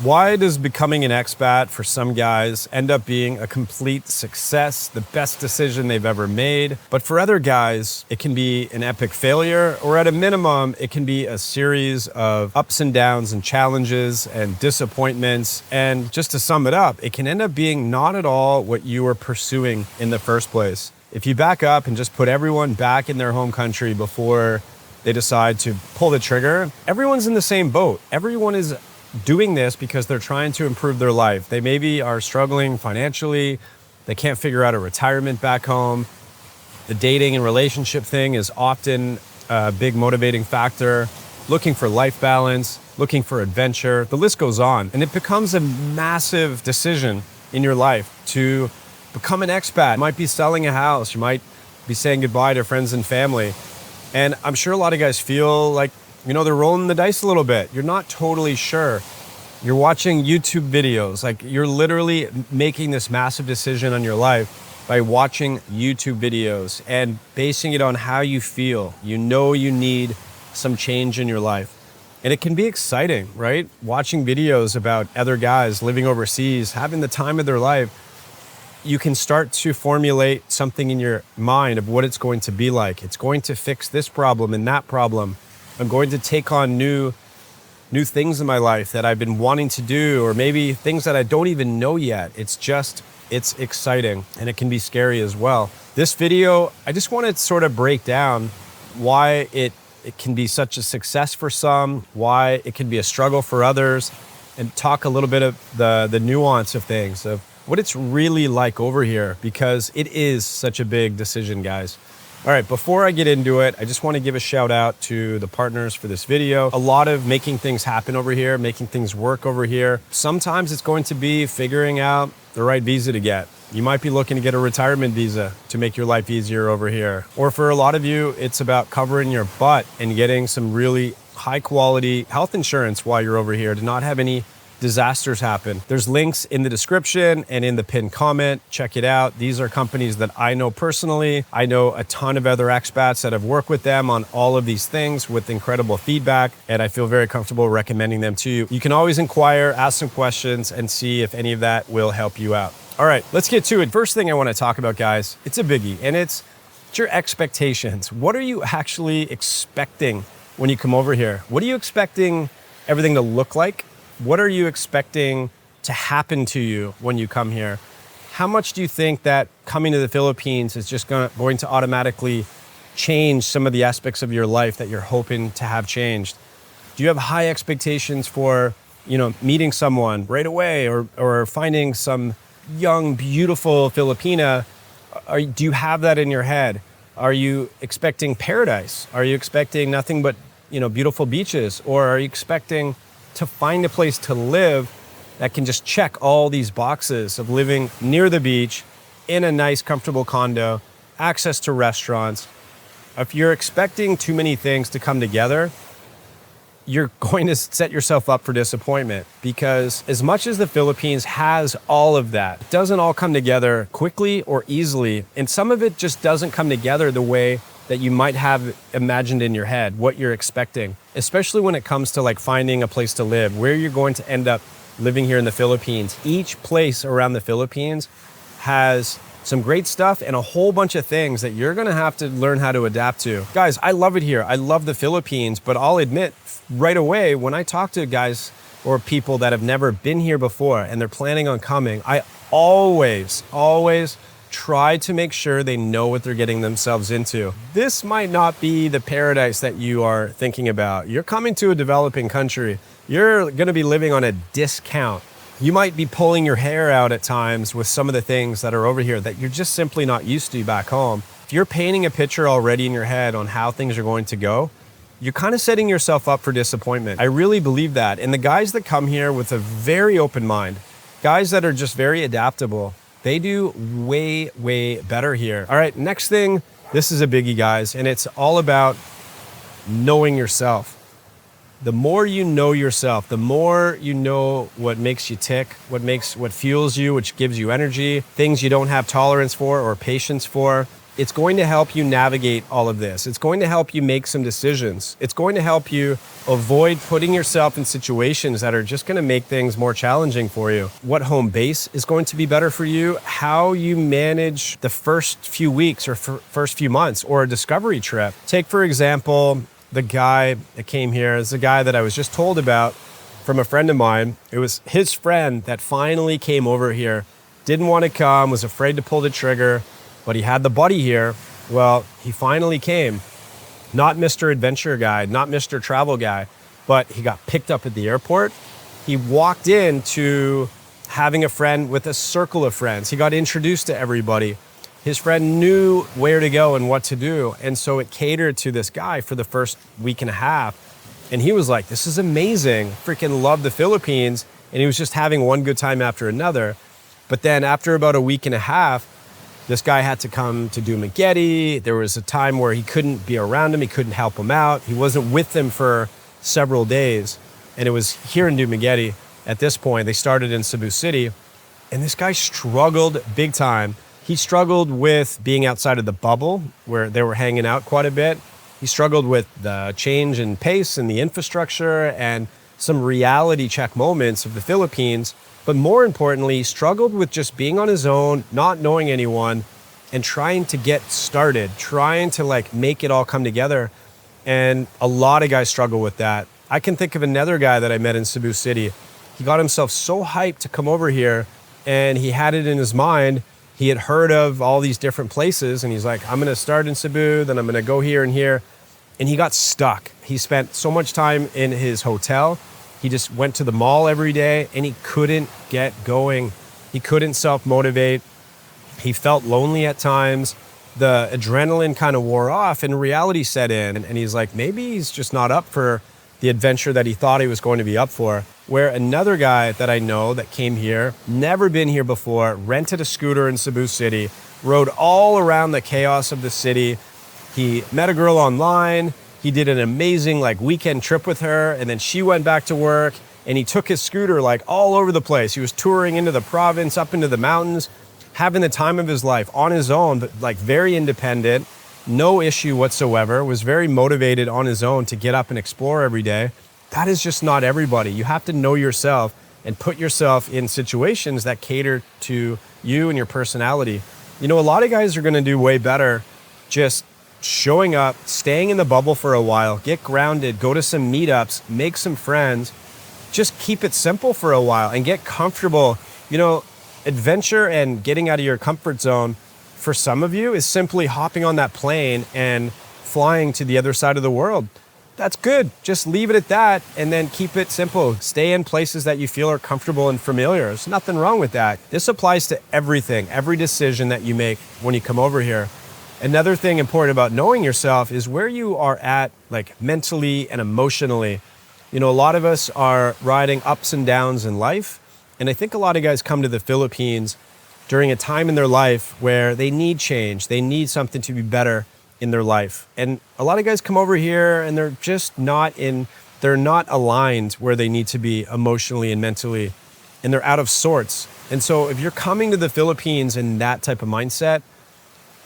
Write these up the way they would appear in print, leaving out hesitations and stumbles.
Why does becoming an expat for some guys end up being a complete success, the best decision they've ever made? But for other guys, it can be an epic failure, or at a minimum, it can be a series of ups and downs and challenges and disappointments. And just to sum it up, it can end up being not at all what you were pursuing in the first place. If you back up and just put everyone back in their home country before they decide to pull the trigger, everyone's in the same boat. Everyone is doing this because they're trying to improve their life. They maybe are struggling financially. They can't figure out a retirement back home. The dating and relationship thing is often a big motivating factor. Looking for life balance, looking for adventure, the list goes on. And it becomes a massive decision in your life to become an expat. You might be selling a house. You might be saying goodbye to friends and family. And I'm sure a lot of guys feel like, they're rolling the dice a little bit. You're not totally sure. You're watching YouTube videos. Like, you're literally making this massive decision on your life by watching YouTube videos and basing it on how you feel. You know you need some change in your life. And it can be exciting, right? Watching videos about other guys living overseas, having the time of their life. You can start to formulate something in your mind of what it's going to be like. It's going to fix this problem and that problem. I'm going to take on new things in my life that I've been wanting to do, or maybe things that I don't even know yet. It's exciting, and it can be scary as well. This video, I just want to sort of break down why it can be such a success for some, why it can be a struggle for others, and talk a little bit of the nuance of things, of what it's really like over here, because it is such a big decision, guys. All right, before I get into it, I just want to give a shout out to the partners for this video. A lot of making things happen over here, making things work over here. Sometimes it's going to be figuring out the right visa to get. You might be looking to get a retirement visa to make your life easier over here. Or for a lot of you, it's about covering your butt and getting some really high quality health insurance while you're over here to not have any disasters happen. There's links in the description and in the pinned comment. Check it out. These are companies that I know personally. I know a ton of other expats that have worked with them on all of these things with incredible feedback, and I feel very comfortable recommending them to you. You can always inquire, ask some questions, and see if any of that will help you out. All right, let's get to it. First thing I want to talk about, guys, it's a biggie, and it's your expectations. What are you actually expecting when you come over here? What are you expecting everything to look like? What are you expecting to happen to you when you come here? How much do you think that coming to the Philippines is just going to automatically change some of the aspects of your life that you're hoping to have changed? Do you have high expectations for, meeting someone right away, or finding some young, beautiful Filipina? Do you have that in your head? Are you expecting paradise? Are you expecting nothing but, beautiful beaches? Or are you expecting to find a place to live that can just check all these boxes of living near the beach, in a nice, comfortable condo, access to restaurants? If you're expecting too many things to come together, you're going to set yourself up for disappointment, because as much as the Philippines has all of that, it doesn't all come together quickly or easily. And some of it just doesn't come together the way that you might have imagined in your head, what you're expecting, especially when it comes to like finding a place to live, where you're going to end up living here in the Philippines. Each place around the Philippines has some great stuff and a whole bunch of things that you're gonna have to learn how to adapt to. Guys, I love it here. I love the Philippines, but I'll admit right away, when I talk to guys or people that have never been here before and they're planning on coming, I always try to make sure they know what they're getting themselves into. This might not be the paradise that you are thinking about. You're coming to a developing country. You're gonna be living on a discount. You might be pulling your hair out at times with some of the things that are over here that you're just simply not used to back home. If you're painting a picture already in your head on how things are going to go, you're kind of setting yourself up for disappointment. I really believe that. And the guys that come here with a very open mind, guys that are just very adaptable, they do way better here. All right, next thing, this is a biggie, guys, and it's all about knowing yourself. The more you know yourself, the more you know what makes you tick, what fuels you, which gives you energy, things you don't have tolerance for or patience for. It's going to help you navigate all of this. It's going to help you make some decisions. It's going to help you avoid putting yourself in situations that are just going to make things more challenging for you. What home base is going to be better for you, how you manage the first few weeks or first few months or a discovery trip. Take, for example, the guy that came here is the guy that I was just told about from a friend of mine. It was his friend that finally came over here, didn't want to come, was afraid to pull the trigger, but he had the buddy here. Well, he finally came. Not Mr. Adventure Guy, not Mr. Travel Guy, but he got picked up at the airport. He walked into having a friend with a circle of friends. He got introduced to everybody. His friend knew where to go and what to do. And so it catered to this guy for the first week and a half. And he was like, this is amazing. Freaking love the Philippines. And he was just having one good time after another. But then after about a week and a half, this guy had to come to Dumaguete. There was a time where he couldn't be around him. He couldn't help him out. He wasn't with them for several days. And it was here in Dumaguete at this point. They started in Cebu City. And this guy struggled big time. He struggled with being outside of the bubble where they were hanging out quite a bit. He struggled with the change in pace and the infrastructure and some reality check moments of the Philippines. But more importantly, he struggled with just being on his own, not knowing anyone, and trying to get started, trying to make it all come together. And a lot of guys struggle with that. I can think of another guy that I met in Cebu City. He got himself so hyped to come over here, and he had it in his mind. He had heard of all these different places, and he's like, I'm gonna start in Cebu, then I'm gonna go here and here. And he got stuck. He spent so much time in his hotel. He just went to the mall every day and he couldn't get going. He couldn't self-motivate. He felt lonely at times. The adrenaline kind of wore off and reality set in. And he's like, maybe he's just not up for the adventure that he thought he was going to be up for. Where another guy that I know that came here, never been here before, rented a scooter in Cebu City, rode all around the chaos of the city. He met a girl online. He did an amazing weekend trip with her, and then she went back to work, and he took his scooter all over the place. He was touring into the province, up into the mountains, having the time of his life on his own, but very independent, no issue whatsoever, was very motivated on his own to get up and explore every day. That is just not everybody. You have to know yourself and put yourself in situations that cater to you and your personality. You know, a lot of guys are gonna do way better just showing up, staying in the bubble for a while, get grounded, go to some meetups, make some friends, just keep it simple for a while and get comfortable. You know, adventure and getting out of your comfort zone for some of you is simply hopping on that plane and flying to the other side of the world. That's good. Just leave it at that and then keep it simple. Stay in places that you feel are comfortable and familiar. There's nothing wrong with that. This applies to everything, every decision that you make when you come over here. Another thing important about knowing yourself is where you are at, mentally and emotionally. You know, a lot of us are riding ups and downs in life. And I think a lot of guys come to the Philippines during a time in their life where they need change. They need something to be better in their life. And a lot of guys come over here and they're just they're not aligned where they need to be emotionally and mentally, and they're out of sorts. And so if you're coming to the Philippines in that type of mindset,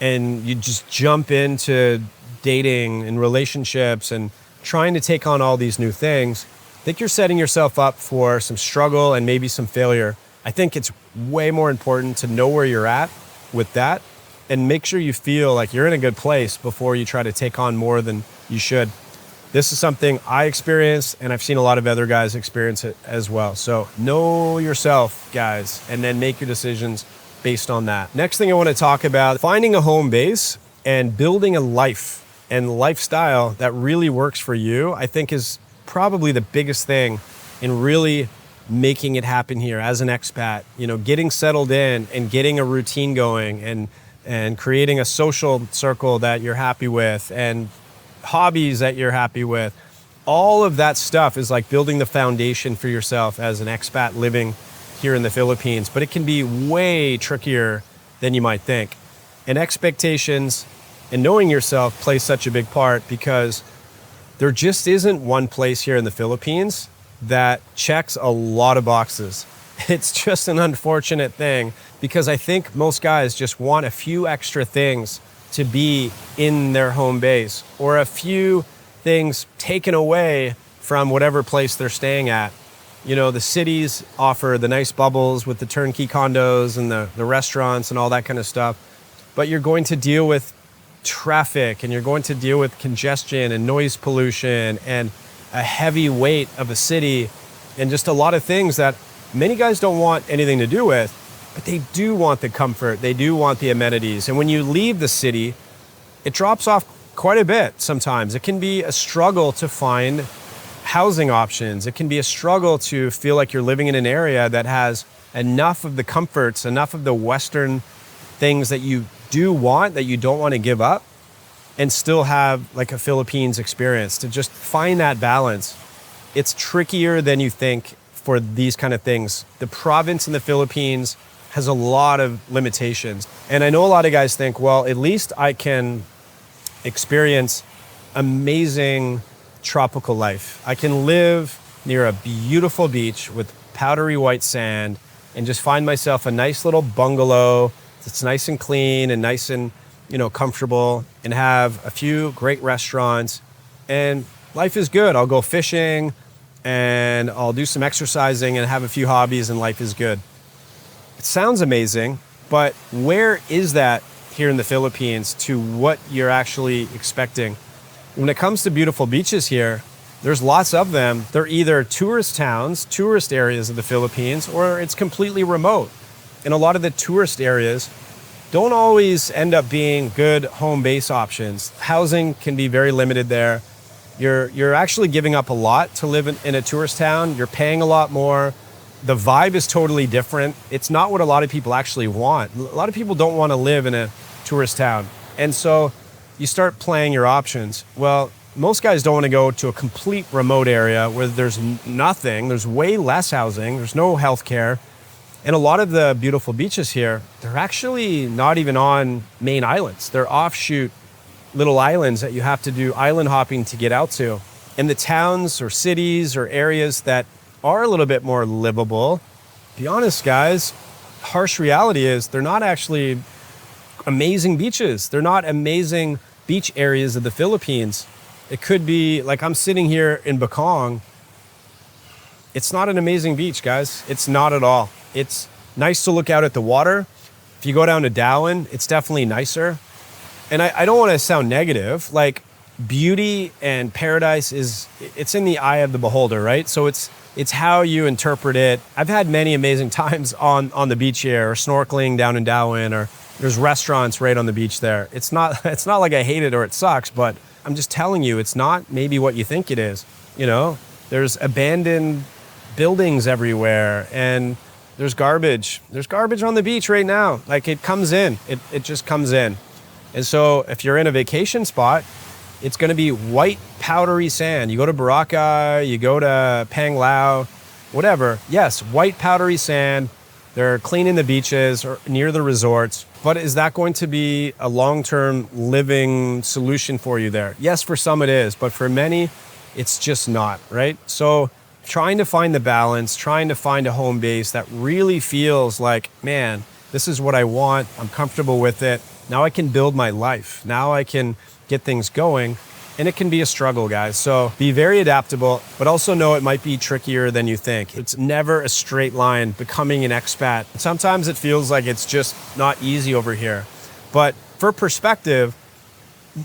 and you just jump into dating and relationships and trying to take on all these new things, I think you're setting yourself up for some struggle and maybe some failure. I think it's way more important to know where you're at with that and make sure you feel like you're in a good place before you try to take on more than you should. This is something I experienced, and I've seen a lot of other guys experience it as well. So know yourself, guys, and then make your decisions based on that. Next thing I want to talk about, finding a home base and building a life and lifestyle that really works for you, I think is probably the biggest thing in really making it happen here as an expat. You know, getting settled in and getting a routine going and creating a social circle that you're happy with and hobbies that you're happy with. All of that stuff is building the foundation for yourself as an expat living here in the Philippines, but it can be way trickier than you might think. And expectations and knowing yourself plays such a big part because there just isn't one place here in the Philippines that checks a lot of boxes. It's just an unfortunate thing because I think most guys just want a few extra things to be in their home base, or a few things taken away from whatever place they're staying at. You know, the cities offer the nice bubbles with the turnkey condos and the restaurants and all that kind of stuff, but you're going to deal with traffic, and you're going to deal with congestion and noise pollution and a heavy weight of a city, and just a lot of things that many guys don't want anything to do with, but they do want the comfort, they do want the amenities. And when you leave the city, it drops off quite a bit sometimes. It can be a struggle to find housing options. It can be a struggle to feel like you're living in an area that has enough of the comforts, enough of the Western things that you do want, that you don't want to give up, and still have like a Philippines experience. To just find that balance, it's trickier than you think for these kind of things. The province in the Philippines has a lot of limitations. And I know a lot of guys think, well, at least I can experience amazing tropical life. I can live near a beautiful beach with powdery white sand and just find myself a nice little bungalow that's nice and clean and nice and, you know, comfortable, and have a few great restaurants, and life is good. I'll go fishing and I'll do some exercising and have a few hobbies, and life is good. It sounds amazing, but where is that here in the Philippines to what you're actually expecting? When it comes to beautiful beaches here, there's lots of them. They're either tourist towns, tourist areas of the Philippines, or it's completely remote. And a lot of the tourist areas don't always end up being good home base options. Housing can be very limited there. You're actually giving up a lot to live in a tourist town. You're paying a lot more. The vibe is totally different. It's not what a lot of people actually want. A lot of people don't want to live in a tourist town. And so you start playing your options. Well, most guys don't want to go to a complete remote area where there's nothing, there's way less housing, there's no healthcare. And a lot of the beautiful beaches here, they're actually not even on main islands. They're offshoot little islands that you have to do island hopping to get out to. And the towns or cities or areas that are a little bit more livable, be honest, guys, harsh reality is they're not actually amazing beaches. They're not amazing beach areas of the Philippines. It could be like I'm sitting here in Bacong. It's not an amazing beach, guys. It's not at all. It's nice to look out at the water. If you go down to Darwin, it's definitely nicer. And I don't want to sound negative. Like, beauty and paradise it's in the eye of the beholder, right? So it's how you interpret it. I've had many amazing times on the beach here, or snorkeling down in Darwin, or there's restaurants right on the beach there. It's not like I hate it or it sucks, but I'm just telling you, it's not maybe what you think it is. You know, there's abandoned buildings everywhere, and there's garbage. There's garbage on the beach right now. Like, it comes in. It just comes in. And so if you're in a vacation spot, it's going to be white, powdery sand. You go to Boracay, you go to Panglao, whatever. Yes, white, powdery sand. They're cleaning the beaches or near the resorts. But is that going to be a long-term living solution for you there? Yes, for some it is. But for many, it's just not, right? So trying to find the balance, trying to find a home base that really feels like, man, this is what I want. I'm comfortable with it. Now I can build my life. Now I can get things going. And it can be a struggle, guys. So be very adaptable, but also know it might be trickier than you think. It's never a straight line becoming an expat. Sometimes it feels like it's just not easy over here. But for perspective,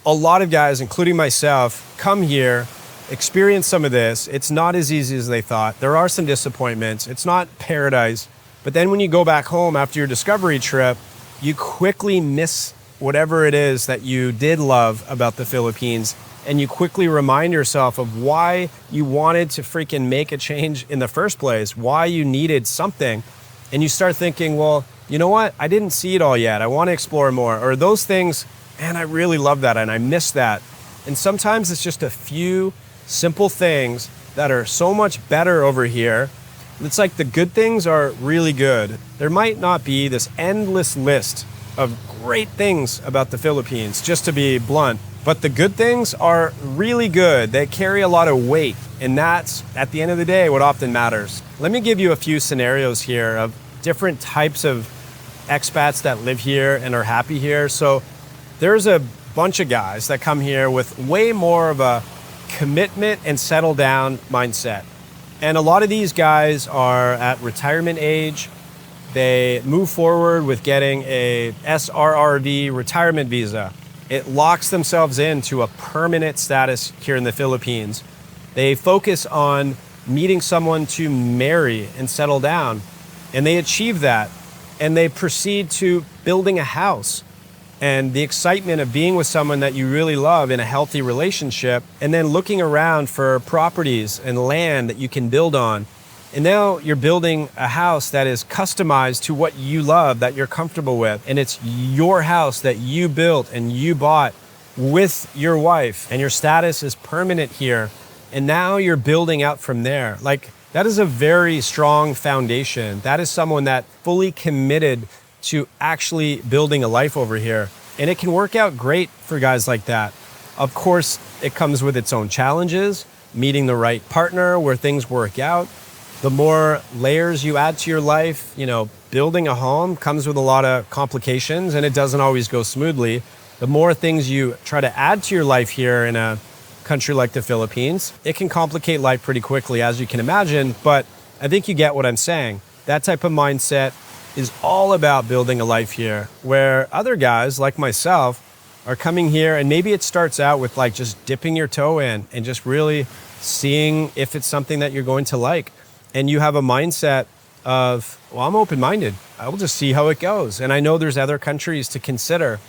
a lot of guys, including myself, come here, experience some of this. It's not as easy as they thought. There are some disappointments. It's not paradise. But then when you go back home after your discovery trip, you quickly miss whatever it is that you did love about the Philippines, and you quickly remind yourself of why you wanted to freaking make a change in the first place, why you needed something. And you start thinking, well, you know what? I didn't see it all yet. I want to explore more. Or those things, man, I really love that and I miss that. And sometimes it's just a few simple things that are so much better over here. It's like the good things are really good. There might not be this endless list of great things about the Philippines, just to be blunt, but the good things are really good. They carry a lot of weight, and that's, at the end of the day, what often matters. Let me give you a few scenarios here of different types of expats that live here and are happy here. So There's a bunch of guys that come here with way more of a commitment and settle down mindset. And a lot of these guys are at retirement age. They move forward with getting a SRRV retirement visa. It locks themselves into a permanent status here in the Philippines. They focus on meeting someone to marry and settle down, and they achieve that. And they proceed to building a house and the excitement of being with someone that you really love in a healthy relationship, and then looking around for properties and land that you can build on. And now you're building a house that is customized to what you love, that you're comfortable with. And it's your house that you built and you bought with your wife, and your status is permanent here. And now you're building out from there. Like, that is a very strong foundation. That is someone that fully committed to actually building a life over here. And it can work out great for guys like that. Of course, it comes with its own challenges, meeting the right partner where things work out. The more layers you add to your life, building a home comes with a lot of complications, and it doesn't always go smoothly. The more things you try to add to your life here in a country like the Philippines, it can complicate life pretty quickly, as you can imagine. But I think you get what I'm saying. That type of mindset is all about building a life here, where other guys like myself are coming here, and maybe it starts out with like just dipping your toe in and just really seeing if it's something that you're going to like. And you have a mindset of, well, I'm open-minded. I will just see how it goes. And I know there's other countries to consider.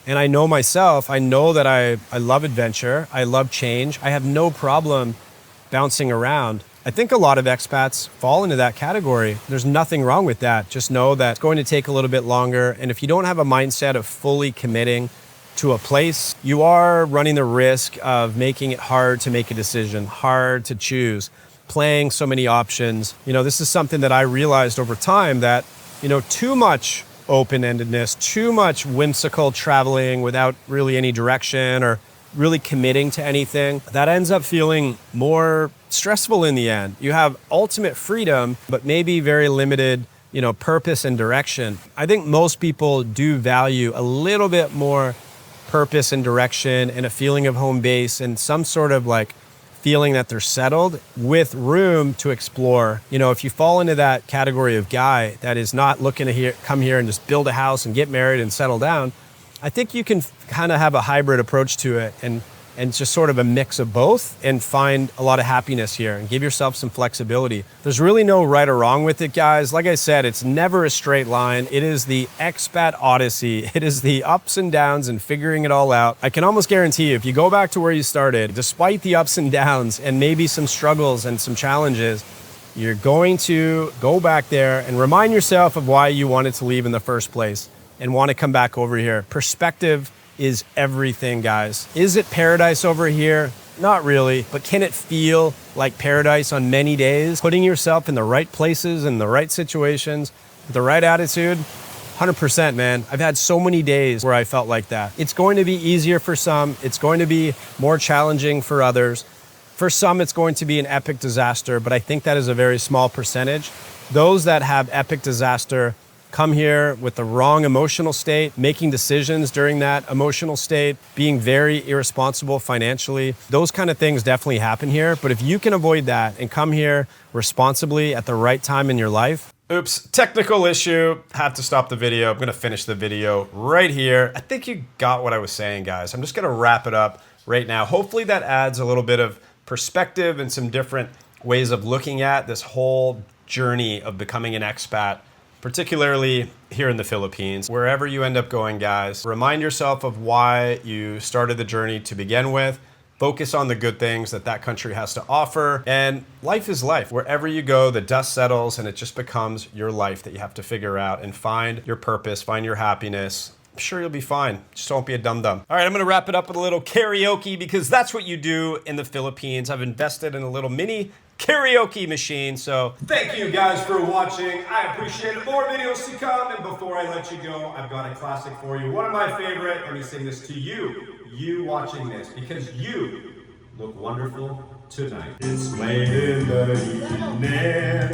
And I know myself, I know that I love adventure. I love change. I have no problem bouncing around. I think a lot of expats fall into that category. There's nothing wrong with that. Just know that it's going to take a little bit longer. And if you don't have a mindset of fully committing to a place, you are running the risk of making it hard to make a decision, hard to choose, playing so many options. This is something that I realized over time, that, too much open-endedness, too much whimsical traveling without really any direction or really committing to anything, that ends up feeling more stressful in the end. You have ultimate freedom, but maybe very limited, purpose and direction. I think most people do value a little bit more purpose and direction and a feeling of home base and some sort of like feeling that they're settled with room to explore. If you fall into that category of guy that is not looking to come here and just build a house and get married and settle down, I think you can kind of have a hybrid approach to it and just sort of a mix of both and find a lot of happiness here and give yourself some flexibility. There's really no right or wrong with it, guys. Like I said, it's never a straight line. It is the expat odyssey. It is the ups and downs and figuring it all out. I can almost guarantee you, if you go back to where you started, despite the ups and downs and maybe some struggles and some challenges, you're going to go back there and remind yourself of why you wanted to leave in the first place and want to come back over here. Perspective is everything, guys. Is it paradise over here? Not really, but can it feel like paradise on many days? Putting yourself in the right places and the right situations, with the right attitude, 100%, man. I've had so many days where I felt like that. It's going to be easier for some. It's going to be more challenging for others. For some, it's going to be an epic disaster, but I think that is a very small percentage. Those that have epic disaster come here with the wrong emotional state, making decisions during that emotional state, being very irresponsible financially. Those kind of things definitely happen here. But if you can avoid that and come here responsibly at the right time in your life. Oops, technical issue. Have to stop the video. I'm gonna finish the video right here. I think you got what I was saying, guys. I'm just gonna wrap it up right now. Hopefully that adds a little bit of perspective and some different ways of looking at this whole journey of becoming an expat, particularly here in the Philippines. Wherever you end up going, guys, remind yourself of why you started the journey to begin with. Focus on the good things that that country has to offer. And life is life. Wherever you go, the dust settles and it just becomes your life that you have to figure out and find your purpose, find your happiness. I'm sure you'll be fine. Just don't be a dum-dum. All right, I'm gonna wrap it up with a little karaoke because that's what you do in the Philippines. I've invested in a little mini karaoke machine. So thank you guys for watching. I appreciate it. More videos to come. And before I let you go, I've got a classic for you. One of my favorite. Let me sing this to you watching this, because you look wonderful tonight. It's late in the evening.